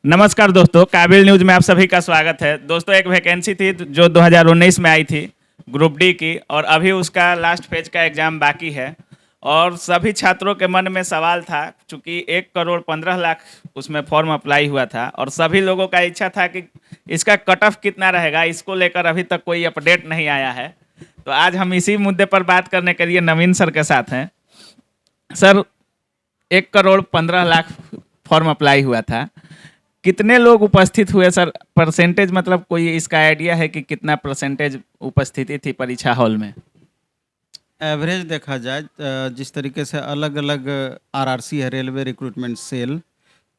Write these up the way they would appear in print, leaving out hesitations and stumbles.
नमस्कार दोस्तों, काबिल न्यूज़ में आप सभी का स्वागत है। दोस्तों, एक वैकेंसी थी जो 2019 में आई थी, ग्रुप डी की, और अभी उसका लास्ट फेज का एग्ज़ाम बाकी है। और सभी छात्रों के मन में सवाल था, चूँकि 1,15,00,000 उसमें फॉर्म अप्लाई हुआ था और सभी लोगों का इच्छा था कि इसका कट ऑफ कितना रहेगा, इसको लेकर अभी तक कोई अपडेट नहीं आया है। तो आज हम इसी मुद्दे पर बात करने के लिए नवीन सर के साथ हैं। सर, 1,15,00,000 फॉर्म अप्लाई हुआ था, कितने लोग उपस्थित हुए सर? परसेंटेज मतलब कोई इसका आइडिया है कि कितना परसेंटेज उपस्थिति थी परीक्षा हॉल में? एवरेज देखा जाए जिस तरीके से अलग अलग आरआरसी है, रेलवे रिक्रूटमेंट सेल,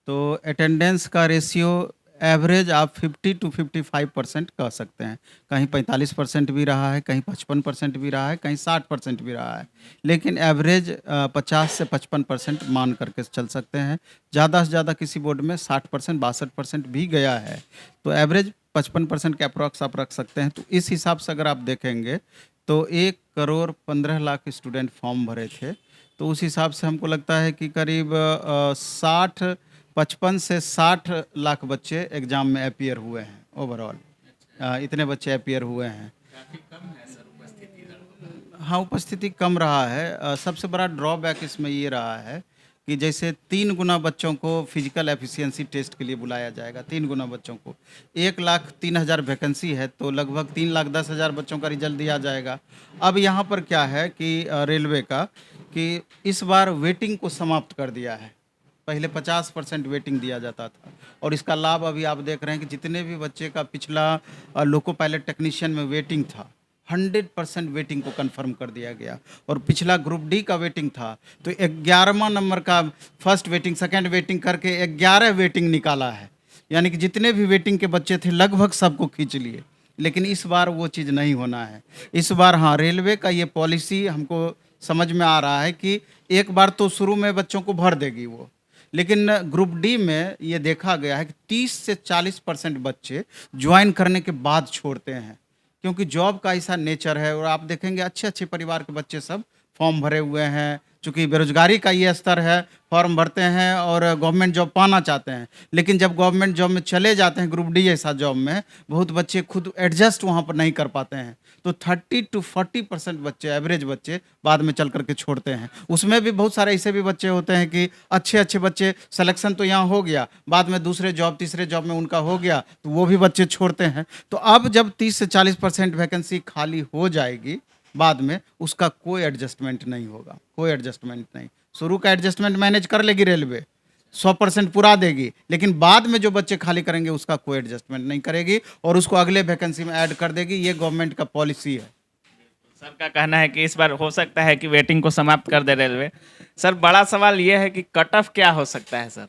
तो अटेंडेंस का रेशियो एवरेज आप 50 to 55% कह सकते हैं। कहीं 45% भी रहा है, कहीं 55% भी रहा है, कहीं 60% भी रहा है। लेकिन एवरेज 50 से 55% मान करके चल सकते हैं। ज़्यादा से ज़्यादा किसी बोर्ड में 60% 62% भी गया है। तो एवरेज 55% के अप्रॉक्स आप रख सकते हैं। तो इस हिसाब से अगर आप देखेंगे तो 1,15,00,000 स्टूडेंट फॉर्म भरे थे। तो उस हिसाब से हमको लगता है कि करीब 55 से 60 लाख बच्चे एग्ज़ाम में अपीयर हुए हैं ओवरऑल। इतने बच्चे अपीयर हुए हैं। हाँ, उपस्थिति कम रहा है। सबसे बड़ा ड्रॉबैक इसमें ये रहा है कि जैसे 3 गुना बच्चों को फिजिकल एफिशिएंसी टेस्ट के लिए बुलाया जाएगा, 3 गुना बच्चों को। 1,03,000 वैकेंसी है, तो लगभग 3,10,000 बच्चों का रिजल्ट दिया जाएगा। अब यहाँ पर क्या है कि रेलवे का कि इस बार वेटिंग को समाप्त कर दिया है। पहले 50% वेटिंग दिया जाता था और इसका लाभ अभी आप देख रहे हैं कि जितने भी बच्चे का पिछला लोको पायलट टेक्नीशियन में वेटिंग था, 100% वेटिंग को कंफर्म कर दिया गया। और पिछला ग्रुप डी का वेटिंग था तो 11वां नंबर का फर्स्ट वेटिंग, सेकंड वेटिंग करके 11 वेटिंग निकाला है। यानी कि जितने भी वेटिंग के बच्चे थे लगभग सबको खींच लिए। लेकिन इस बार वो चीज़ नहीं होना है। इस बार हाँ, रेलवे का ये पॉलिसी हमको समझ में आ रहा है कि एक बार तो शुरू में बच्चों को भर देगी वो, लेकिन ग्रुप डी में ये देखा गया है कि 30 से 40% बच्चे ज्वाइन करने के बाद छोड़ते हैं, क्योंकि जॉब का ऐसा नेचर है। और आप देखेंगे अच्छे अच्छे परिवार के बच्चे सब फॉर्म भरे हुए हैं, चूँकि बेरोजगारी का ये स्तर है, फॉर्म भरते हैं और गवर्नमेंट जॉब पाना चाहते हैं। लेकिन जब गवर्नमेंट जॉब में चले जाते हैं, ग्रुप डी जैसा जॉब में, बहुत बच्चे खुद एडजस्ट वहाँ पर नहीं कर पाते हैं। तो 30 to 40% बच्चे, एवरेज बच्चे बाद में चल करके छोड़ते हैं। उसमें भी बहुत सारे ऐसे भी बच्चे होते हैं कि अच्छे अच्छे बच्चे, सिलेक्शन तो यहाँ हो गया, बाद में दूसरे जॉब तीसरे जॉब में उनका हो गया, तो वो भी बच्चे छोड़ते हैं। तो अब जब 30 से 40% वैकेंसी खाली हो जाएगी, बाद में उसका कोई एडजस्टमेंट नहीं होगा, कोई एडजस्टमेंट नहीं। शुरू का एडजस्टमेंट मैनेज कर लेगी रेलवे, 100% पूरा देगी, लेकिन बाद में जो बच्चे खाली करेंगे उसका कोई एडजस्टमेंट नहीं करेगी और उसको अगले वैकेंसी में ऐड कर देगी। ये गवर्नमेंट का पॉलिसी है। सर का कहना है कि इस बार हो सकता है कि वेटिंग को समाप्त कर दे रेलवे। सर, बड़ा सवाल ये है कि कट ऑफ क्या हो सकता है सर?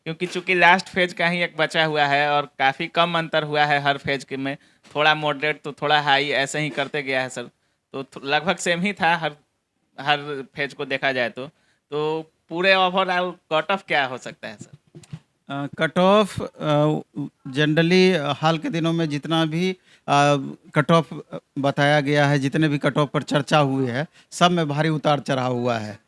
क्योंकि चूंकि लास्ट फेज का ही एक बचा हुआ है और काफ़ी कम अंतर हुआ है हर फेज के में, थोड़ा मॉडरेट तो थोड़ा हाई ऐसे ही करते गया है सर। तो लगभग सेम ही था हर हर फेज को देखा जाए तो पूरे ओवरऑल कट ऑफ क्या हो सकता है सर? कट ऑफ जनरली हाल के दिनों में जितना भी कट ऑफ बताया गया है, जितने भी कट ऑफ पर चर्चा हुई है, सब में भारी उतार चढ़ाव हुआ है।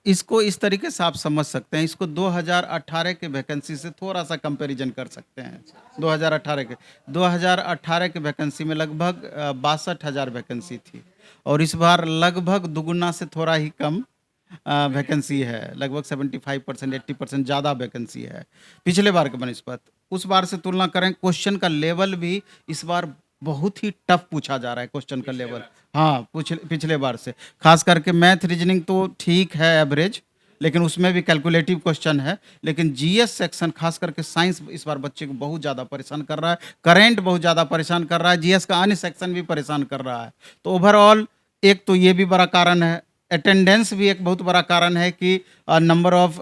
इसको इस तरीके से आप समझ सकते हैं, इसको 2018 के वैकेंसी से थोड़ा सा कंपैरिजन कर सकते हैं। 2018 के वैकेंसी में लगभग 62,000 वैकेंसी थी और इस बार लगभग दुगुना से थोड़ा ही कम वैकेंसी है। लगभग 75% 80% ज़्यादा वैकेंसी है पिछले बार के बनिस्बत। उस बार से तुलना करें, क्वेश्चन का लेवल भी इस बार बहुत ही टफ पूछा जा रहा है, क्वेश्चन का लेवल। हाँ, पिछले बार से खास करके मैथ रीजनिंग तो ठीक है एवरेज, लेकिन उसमें भी कैलकुलेटिव क्वेश्चन है। लेकिन जीएस सेक्शन, खास करके साइंस, इस बार बच्चे को बहुत ज़्यादा परेशान कर रहा है। करेंट बहुत ज़्यादा परेशान कर रहा है, जीएस का अन्य सेक्शन भी परेशान कर रहा है। तो ओवरऑल एक तो ये भी बड़ा कारण है, अटेंडेंस भी एक बहुत बड़ा कारण है कि नंबर ऑफ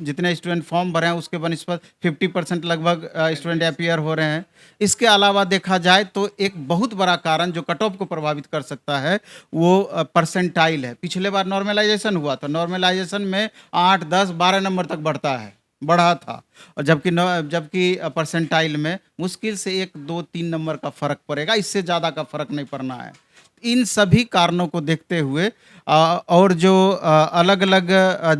जितने स्टूडेंट फॉर्म भरे हैं उसके बनिस्बत 50% लगभग स्टूडेंट अपीयर हो रहे हैं। इसके अलावा देखा जाए तो एक बहुत बड़ा कारण जो कट ऑफ को प्रभावित कर सकता है वो परसेंटाइल है। पिछले बार नॉर्मलाइजेशन हुआ था, नॉर्मलाइजेशन में 8 10 12 नंबर तक बढ़ता है, बढ़ा था। और जबकि परसेंटाइल में मुश्किल से 1 2 3 नंबर का फर्क पड़ेगा, इससे ज़्यादा का फर्क नहीं पड़ना है। इन सभी कारणों को देखते हुए और जो अलग अलग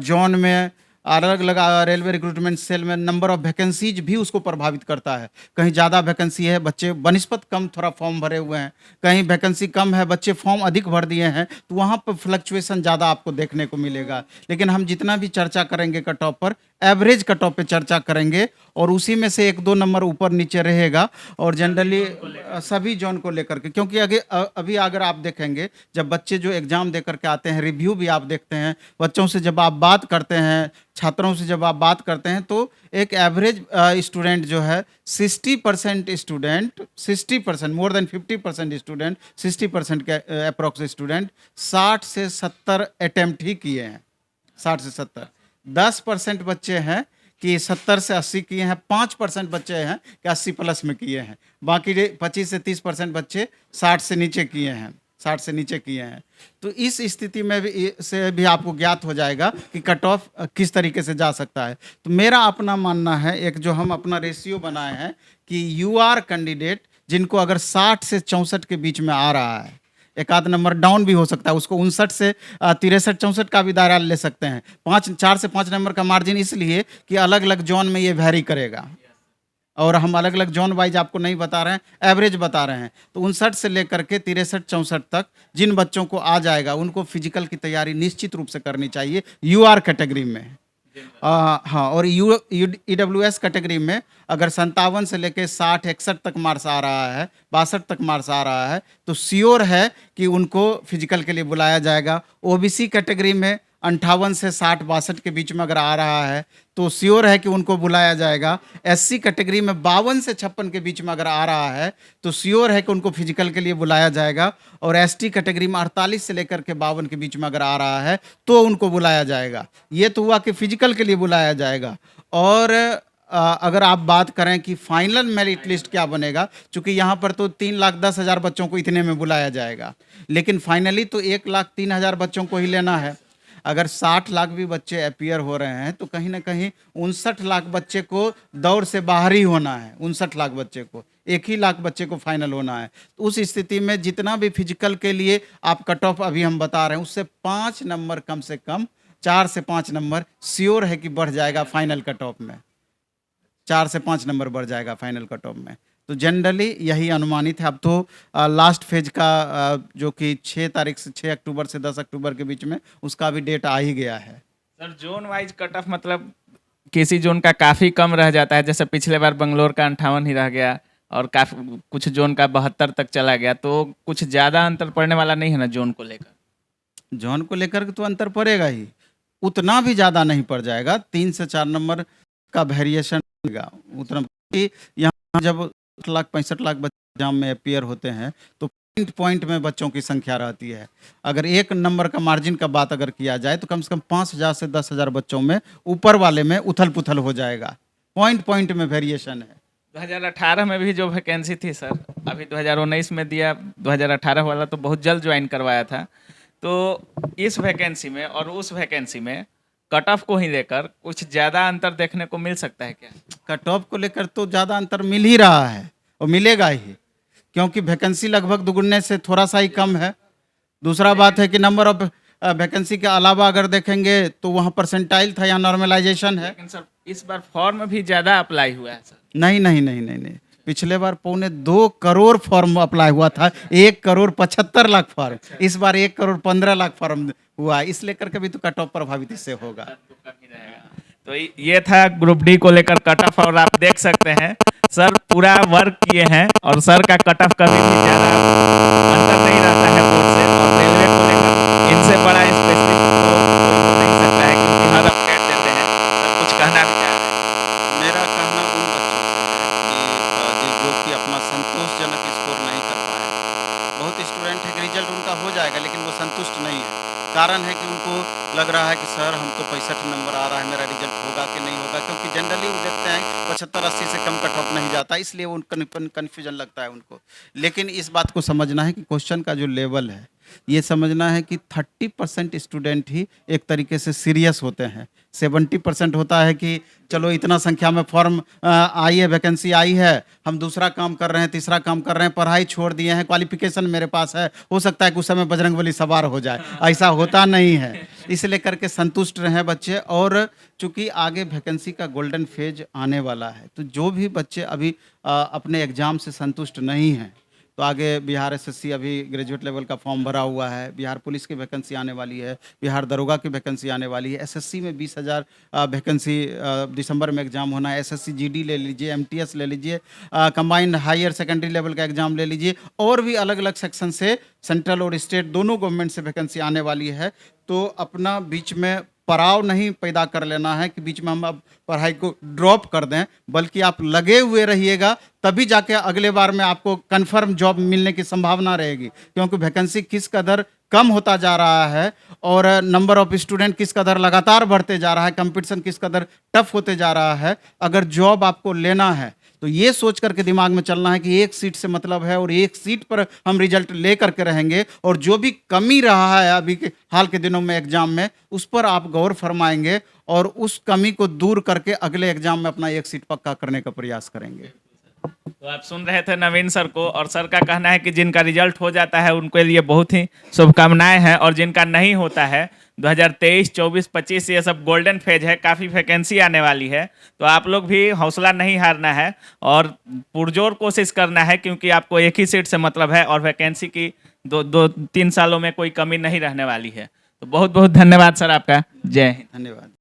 जोन में अलग अलग रेलवे रिक्रूटमेंट सेल में नंबर ऑफ वैकेंसीज भी उसको प्रभावित करता है। कहीं ज़्यादा वैकेंसी है, बच्चे बनिस्पत कम थोड़ा फॉर्म भरे हुए हैं, कहीं वैकेंसी कम है, बच्चे फॉर्म अधिक भर दिए हैं, तो वहाँ पर फ्लक्चुएशन ज़्यादा आपको देखने को मिलेगा। लेकिन हम जितना भी चर्चा करेंगे कट ऑफ पर, एवरेज कट ऑफ पे चर्चा करेंगे और उसी में से 1-2 नंबर ऊपर नीचे रहेगा। और जनरली सभी जोन को लेकर के, क्योंकि अभी अगर आप देखेंगे, जब बच्चे जो एग्ज़ाम दे कर के आते हैं, रिव्यू भी आप देखते हैं, बच्चों से जब आप बात करते हैं, छात्रों से जब आप बात करते हैं, तो एक एवरेज स्टूडेंट जो है 60% स्टूडेंट, 60% मोर देन 50% स्टूडेंट, 60% के अप्रॉक्स स्टूडेंट 60 से 70 अटेम्प्ट ही किए हैं। 60 से 70 10% बच्चे हैं कि 70 से 80 किए हैं, 5% बच्चे हैं कि 80 प्लस में किए हैं, बाकी 25 से 30% बच्चे 60 से नीचे किए हैं, 60 से नीचे किए हैं। तो इस स्थिति में भी आपको ज्ञात हो जाएगा कि कट ऑफ किस तरीके से जा सकता है। तो मेरा अपना मानना है, एक जो हम अपना रेशियो बनाए हैं कि यू आर कैंडिडेट जिनको अगर 60 से 64 के बीच में आ रहा है, एक आध नंबर डाउन भी हो सकता है, उसको 59 से 63-64 का भी दायरा ले सकते हैं। 4 से 5 नंबर का मार्जिन इसलिए कि अलग अलग जोन में ये वैरी करेगा और हम अलग अलग जोन वाइज आपको नहीं बता रहे हैं, एवरेज बता रहे हैं। तो 59 से लेकर के 63-64 तक जिन बच्चों को आ जाएगा उनको फिजिकल की तैयारी निश्चित रूप से करनी चाहिए यू आर कैटेगरी में। हाँ, और ईडब्ल्यूएस कैटेगरी में अगर 57 से लेके 60-61 तक मार्क्स आ रहा है, 62 तक मार्क्स आ रहा है, तो श्योर है कि उनको फिजिकल के लिए बुलाया जाएगा। ओबीसी कैटेगरी में 58 से 60-62 के बीच में अगर आ रहा है तो श्योर है कि उनको बुलाया जाएगा। एससी कैटेगरी में 52 से 56 के बीच में अगर आ रहा है तो श्योर है कि उनको फिजिकल के लिए बुलाया जाएगा। और एसटी कैटेगरी में 48 से लेकर के 52 के बीच में अगर आ रहा है तो उनको बुलाया जाएगा। ये तो हुआ कि फिजिकल के लिए बुलाया जाएगा। और अगर आप बात करें कि फाइनल मेरिट लिस्ट क्या बनेगा, चूंकि यहाँ पर तो 3,10,000 बच्चों को इतने में बुलाया जाएगा, लेकिन फाइनली तो 1,03,000 बच्चों को ही लेना है। अगर 60 लाख भी बच्चे अपीयर हो रहे हैं तो कहीं ना कहीं 59 लाख बच्चे को दौड़ से बाहर ही होना है। 59 लाख बच्चे को, 1 ही लाख बच्चे को फाइनल होना है। तो उस स्थिति में जितना भी फिजिकल के लिए आप कट ऑफ अभी हम बता रहे हैं, उससे 5 नंबर कम से कम, 4 से 5 नंबर श्योर है कि बढ़ जाएगा फाइनल कट ऑफ में। 4 से 5 नंबर बढ़ जाएगा फाइनल कट ऑफ में। तो जनरली यही अनुमानित है। अब तो लास्ट फेज का जो कि 6 तारीख से 6 अक्टूबर से 10 अक्टूबर के बीच में उसका भी डेट आ ही गया है। Sir, zone wise cut off मतलब किसी जोन का काफ़ी कम रह जाता है, जैसे पिछले बार बंगलोर का 58 ही रह गया और काफ़ी कुछ जोन का 72 तक चला गया, तो कुछ ज़्यादा अंतर पड़ने वाला नहीं है ना जोन को लेकर? जोन को लेकर के तो अंतर पड़ेगा ही, उतना भी ज़्यादा नहीं पड़ जाएगा। 3 से 4 नंबर का वेरिएशन होगा उतना। यहाँ जब 65 लाख बच्चे एग्जाम में अपीयर होते हैं तो पॉइंट में बच्चों की संख्या रहती है। अगर 1 नंबर का मार्जिन का बात अगर किया जाए तो कम से कम 5,000 से 10,000 बच्चों में ऊपर वाले में उथल पुथल हो जाएगा। पॉइंट में वेरिएशन है। 2018 में भी जो वैकेंसी थी सर, अभी 2019 में दिया, 2018 वाला तो बहुत जल्द ज्वाइन करवाया था। तो इस वैकेंसी में और उस वैकेंसी में कट ऑफ को ही लेकर कुछ ज़्यादा अंतर देखने को मिल सकता है क्या? कट ऑफ को लेकर तो ज़्यादा अंतर मिल ही रहा है और मिलेगा ही, क्योंकि वैकेंसी लगभग दुगुने से थोड़ा सा ही कम है। दूसरा बात है कि नंबर ऑफ वैकेंसी के अलावा अगर देखेंगे तो वहाँ परसेंटाइल था, यहाँ नॉर्मलाइजेशन है। लेकिन सर इस बार फॉर्म भी ज़्यादा अप्लाई हुआ है सर। नहीं। पिछले बार 2.25 करोड़ फॉर्म अप्लाई हुआ था, 1,75,00,000 फॉर्म। इस बार 1,15,00,000 फॉर्म हुआ, इसलिए करके भी तो कट ऑफ प्रभावित इससे होगा। तो ये था ग्रुप डी को लेकर कट ऑफ, और आप देख सकते हैं सर पूरा वर्क किए हैं और सर का कट ऑफ कभी भी ज़्यादा अंतर नहीं रहता है बोर्ड से। और रेलवे को लेकर इनसे बड़ा स्पेशलिस्ट तो कोई हो नहीं सकता है, क्योंकि हर अपडेट देते हैं। सब कुछ कहना भी चाह रहे हैं। मेरा कहना उन बच्चों से है कि जो कि अपना संतोषजनक स्कोर नहीं कर पाए। बहुत स्टूडेंट है कि रिजल्ट उनका हो जाएगा लेकिन वो संतुष्ट नहीं है। कारण है कि उनको लग रहा है कि सर हम तो 65 नंबर आ रहा है, मेरा रिजल्ट होगा कि नहीं होगा, क्योंकि जनरली वो देखते हैं 75-80 से कम कट ऑफ नहीं जाता, इसलिए वो कन्फ्यूजन लगता है उनको। लेकिन इस बात को समझना है कि क्वेश्चन का जो लेवल है ये समझना है कि 30% स्टूडेंट ही एक तरीके से सीरियस होते हैं। 70% होता है कि चलो इतना संख्या में फॉर्म आई है, वैकेंसी आई है, हम दूसरा काम कर रहे हैं, तीसरा काम कर रहे हैं, पढ़ाई छोड़ दिए हैं, क्वालिफिकेशन मेरे पास है, हो सकता है कि उस समय बजरंगबली सवार हो जाए। ऐसा होता नहीं है, इसलिए करके संतुष्ट रहें बच्चे। और चूंकि आगे वैकेंसी का गोल्डन फेज आने वाला है, तो जो भी बच्चे अभी अपने एग्ज़ाम से संतुष्ट नहीं हैं, तो आगे बिहार एसएससी अभी ग्रेजुएट लेवल का फॉर्म भरा हुआ है, बिहार पुलिस की वैकेंसी आने वाली है, बिहार दरोगा की वैकेंसी आने वाली है, एसएससी में 20,000 वैकेंसी दिसंबर में एग्जाम होना है। एसएससी जीडी ले लीजिए, एमटीएस ले लीजिए, कंबाइंड हायर सेकेंडरी लेवल का एग्जाम ले लीजिए, और भी अलग अलग सेक्शन से सेंट्रल और स्टेट दोनों गवर्नमेंट से वैकेंसी आने वाली है। तो अपना बीच में पड़ाव नहीं पैदा कर लेना है कि बीच में हम अब पढ़ाई को ड्रॉप कर दें, बल्कि आप लगे हुए रहिएगा, तभी जाके अगले बार में आपको कंफर्म जॉब मिलने की संभावना रहेगी। क्योंकि वैकेंसी किस कदर कम होता जा रहा है और नंबर ऑफ स्टूडेंट किस कदर लगातार बढ़ते जा रहा है, कंपटीशन किस कदर टफ होते जा रहा है। अगर जॉब आपको लेना है तो ये सोच करके दिमाग में चलना है कि एक सीट से मतलब है और एक सीट पर हम रिजल्ट ले करके रहेंगे, और जो भी कमी रहा है अभी के हाल के दिनों में एग्जाम में, उस पर आप गौर फरमाएंगे और उस कमी को दूर करके अगले एग्जाम में अपना एक सीट पक्का करने का प्रयास करेंगे। तो आप सुन रहे थे नवीन सर को, और सर का कहना है कि जिनका रिजल्ट हो जाता है उनके लिए बहुत ही शुभकामनाएं हैं, और जिनका नहीं होता है 2023, 24, 25 ये सब गोल्डन फेज है, काफ़ी वैकेंसी आने वाली है। तो आप लोग भी हौसला नहीं हारना है और पुरजोर कोशिश करना है, क्योंकि आपको एक ही सीट से मतलब है और वैकेंसी की 2-3 सालों में कोई कमी नहीं रहने वाली है। तो बहुत बहुत धन्यवाद सर आपका। जय हिंद। धन्यवाद।